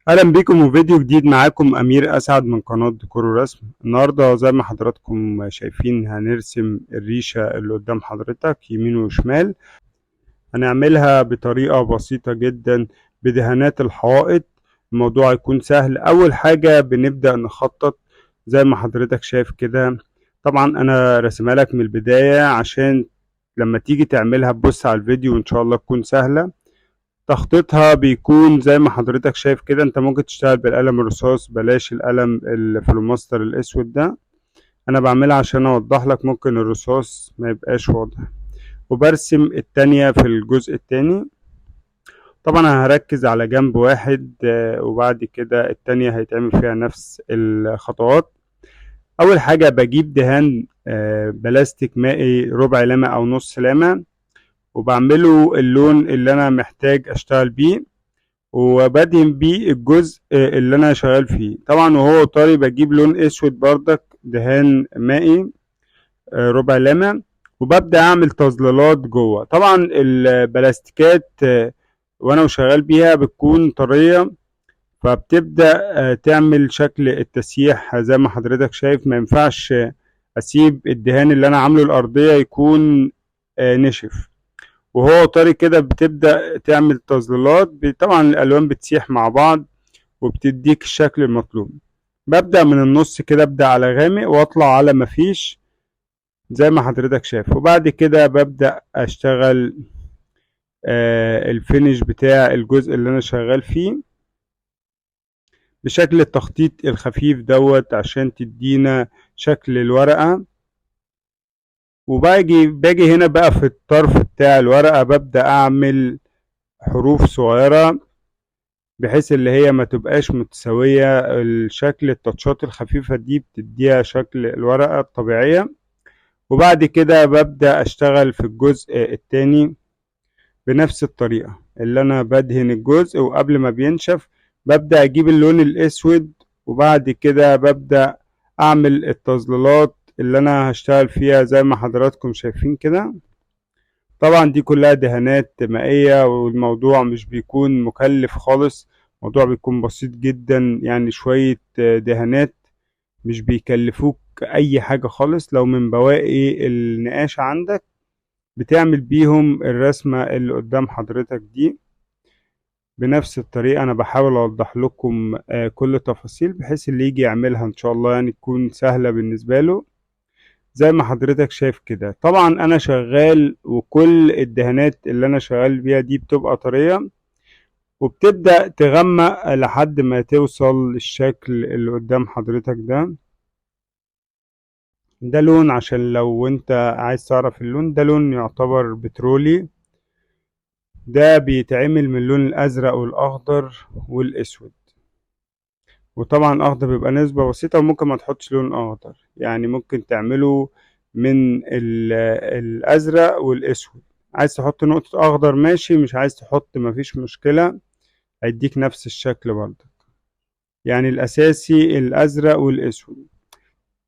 اهلا بيكم وفيديو جديد. معاكم امير اسعد من قناة ديكور ورسم. النهاردة زي ما حضراتكم شايفين هنرسم الريشة اللي قدام حضرتك يمين وشمال. هنعملها بطريقة بسيطة جدا بدهانات الحوائط. الموضوع يكون سهل. اول حاجة بنبدأ نخطط زي ما حضرتك شايف كده. طبعا انا رسمها لك من البداية عشان لما تيجي تعملها تبص على الفيديو وان شاء الله تكون سهلة. تخطيطها بيكون زي ما حضرتك شايف كده. انت ممكن تشتغل بالقلم الرصاص، بلاش القلم الفلوماستر الاسود ده. انا بعملها عشان اوضح لك، ممكن الرصاص ما يبقاش واضح. وبرسم التانية في الجزء التاني. طبعا انا هركز على جنب واحد، وبعد كده التانية هيتعمل فيها نفس الخطوات. اول حاجة بجيب دهان بلاستيك مائي ربع لامة او نص لامة، وبعمله اللون اللي انا محتاج اشتغل بيه، وبدهن بيه الجزء اللي انا شغال فيه. طبعا وهو طري بجيب لون اسود بردك دهان مائي ربع لامع، وببدأ اعمل تظليلات جوه. طبعا البلاستيكات وانا شغال بيها بتكون طرية، فبتبدأ تعمل شكل التسييح زي ما حضرتك شايف. ما ينفعش اسيب الدهان اللي انا عامله الارضية يكون نشف. وهو طري كده بتبدأ تعمل تظليلات، طبعا الألوان بتسيح مع بعض وبتديك الشكل المطلوب. ببدأ من النص كده، أبدأ على غامق وأطلع على مفيش زي ما حضرتك شايف. وبعد كده ببدأ أشتغل الفينش بتاع الجزء اللي أنا شغال فيه بشكل التخطيط الخفيف دوت عشان تدينا شكل الورقة. وباجي هنا بقى في الطرف بتاع الورقة ببدأ أعمل حروف صغيرة بحيث اللي هي ما تبقاش متساوية. الشكل التاتشات الخفيفة دي بتديها شكل الورقة الطبيعية. وبعد كده ببدأ أشتغل في الجزء التاني بنفس الطريقة اللي أنا بدهن الجزء، وقبل ما بينشف ببدأ أجيب اللون الأسود، وبعد كده ببدأ أعمل التظليلات اللي أنا هشتغل فيها زي ما حضراتكم شايفين كده. طبعا دي كلها دهانات مائية، والموضوع مش بيكون مكلف خالص. الموضوع بيكون بسيط جدا، يعني شوية دهانات مش بيكلفوك أي حاجة خالص. لو من بواقي النقاش عندك بتعمل بيهم الرسمة اللي قدام حضرتك دي بنفس الطريقة. أنا بحاول أوضح لكم كل تفاصيل بحيث اللي يجي يعملها إن شاء الله يعني تكون سهلة بالنسبة له زي ما حضرتك شايف كده. طبعا انا شغال وكل الدهانات اللي انا شغال بيها دي بتبقى طرية، وبتبدأ تغمق لحد ما توصل للشكل اللي قدام حضرتك ده. ده لون، عشان لو انت عايز تعرف اللون، ده لون يعتبر بترولي. ده بيتعمل من اللون الازرق والاخضر والاسود. وطبعا الاخضر بيبقى نسبة بسيطة، وممكن ما تحطش لون اخضر، يعني ممكن تعمله من الازرق والاسود. عايز تحط نقطة اخضر ماشي، مش عايز تحط مفيش مشكلة، هيديك نفس الشكل برضه. يعني الاساسي الازرق والاسود.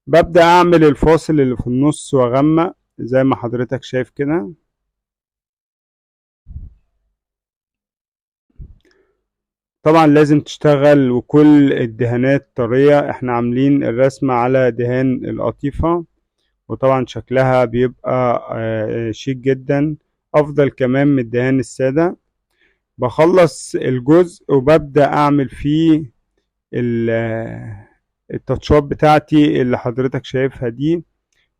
ببدأ اعمل الفاصل اللي في النص واغمق زي ما حضرتك شايف كده. طبعا لازم تشتغل وكل الدهانات طرية. احنا عاملين الرسمة على دهان القطيفة، وطبعا شكلها بيبقى شيك جدا، افضل كمان من الدهان السادة. بخلص الجزء وببدأ اعمل فيه التاتشات بتاعتي اللي حضرتك شايفها دي.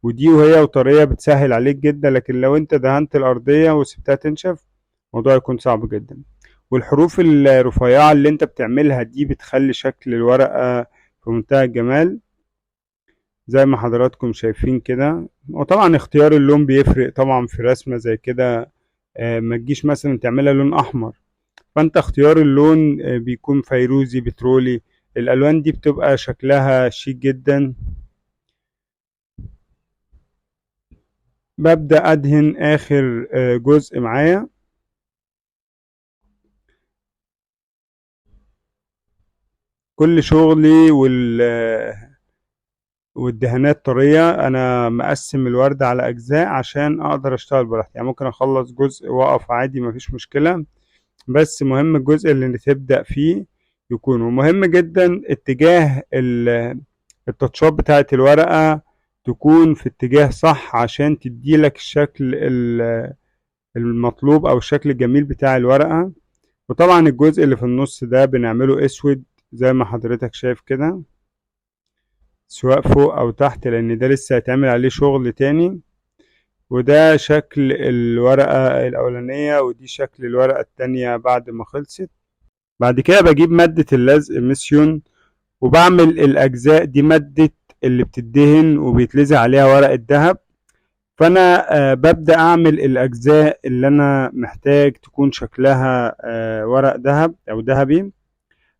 ودي وهي وطرية بتسهل عليك جدا، لكن لو انت دهنت الارضية وسبتها تنشف الموضوع يكون صعب جدا. والحروف الرفيعة اللي انت بتعملها دي بتخلي شكل الورقة في منتهى الجمال زي ما حضراتكم شايفين كده. وطبعا اختيار اللون بيفرق طبعا في رسمة زي كده. ما تجيش مثلا تعملها لون احمر، فانت اختيار اللون بيكون فيروزي بترولي. الالوان دي بتبقى شكلها شيك جدا. ببدأ ادهن اخر جزء معايا. كل شغلي والدهانات طرية. انا مقسم الورد على اجزاء عشان اقدر اشتغل براحتي، يعني ممكن اخلص جزء واقف عادي مفيش مشكلة، بس مهم الجزء اللي تبدأ فيه يكون. ومهم جدا اتجاه التاتشات بتاعة الورقة تكون في اتجاه صح عشان تديلك الشكل المطلوب او الشكل الجميل بتاع الورقة. وطبعا الجزء اللي في النص ده بنعمله اسود زي ما حضرتك شايف كده، سواء فوق او تحت، لان ده لسه هيتعمل عليه شغل تاني. وده شكل الورقة الاولانية، ودي شكل الورقة التانية بعد ما خلصت. بعد كده بجيب مادة اللزق ميسيون وبعمل الاجزاء دي، مادة اللي بتدهن وبيتلزق عليها ورق الذهب. فانا ببدأ اعمل الاجزاء اللي انا محتاج تكون شكلها ورق ذهب او ذهبي.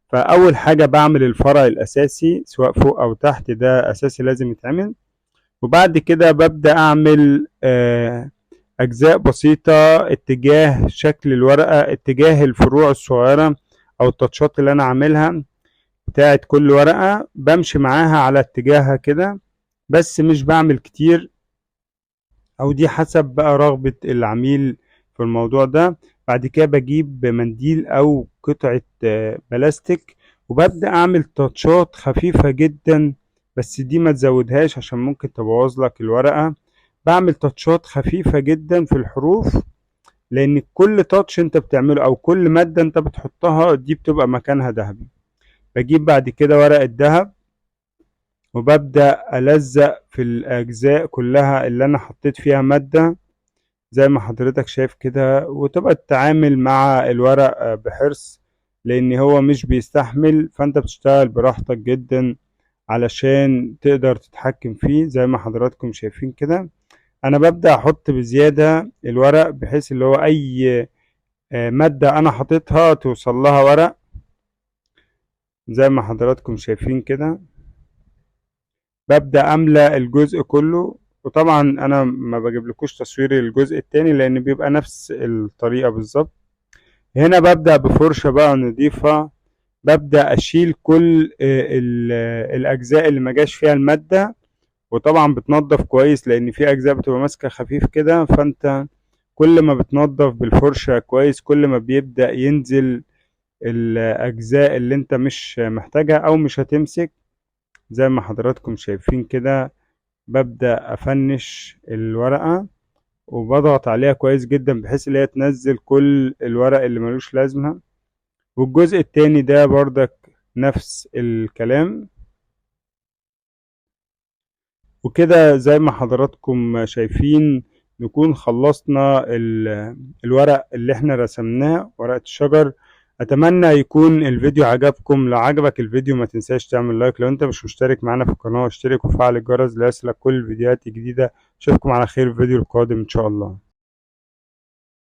فاول حاجة بعمل الفرع الاساسي سواء فوق او تحت، ده اساسي لازم يتعمل. وبعد كده ببدأ اعمل اجزاء بسيطة اتجاه شكل الورقة، اتجاه الفروع الصغيرة او التاتشات اللي انا عاملها بتاعت كل ورقة، بمشي معاها على اتجاهها كده، بس مش بعمل كتير، او دي حسب بقى رغبة العميل في الموضوع ده. بعد كده بجيب منديل او قطعة بلاستيك وببدأ اعمل تاتشات خفيفة جدا، بس دي ما تزودهاش عشان ممكن تبوظ لك الورقة. بعمل تاتشات خفيفة جدا في الحروف، لان كل تاتش انت بتعمله او كل مادة انت بتحطها دي بتبقى مكانها ذهبي. بجيب بعد كده ورق الذهب وببدأ ألزق في الأجزاء كلها اللي أنا حطيت فيها مادة زي ما حضرتك شايف كده، وتبقى تتعامل مع الورق بحرص لأن هو مش بيستحمل، فأنت بتشتغل براحتك جدا علشان تقدر تتحكم فيه زي ما حضراتكم شايفين كده. أنا ببدأ أحط بزيادة الورق بحيث اللي هو أي مادة أنا حاططها توصل لها ورق زي ما حضراتكم شايفين كده. ببدأ أملأ الجزء كله، وطبعا أنا ما بجيبلكوش تصوير الجزء التاني لأن بيبقى نفس الطريقة بالظبط. هنا ببدأ بفرشة بقى نضيفة، ببدأ أشيل كل الأجزاء اللي ما جاش فيها المادة، وطبعا بتنضف كويس لأن في أجزاء بتبقى ماسكة خفيف كده، فأنت كل ما بتنضف بالفرشة كويس كل ما بيبدأ ينزل الأجزاء اللي أنت مش محتاجها أو مش هتمسك زي ما حضراتكم شايفين كده. ببدأ أفنش الورقة وبضغط عليها كويس جدا بحيث ان هي تنزل كل الورق اللي ملوش لازمة. والجزء التاني ده برضك نفس الكلام. وكده زي ما حضراتكم شايفين نكون خلصنا الورق اللي احنا رسمناه، ورقة الشجر. اتمنى يكون الفيديو عجبكم. لو عجبك الفيديو ما تنساش تعمل لايك، لو انت مش مشترك معنا في القناة اشترك وفعل الجرس ليصلك كل الفيديوهات الجديدة. اشوفكم على خير في الفيديو القادم ان شاء الله.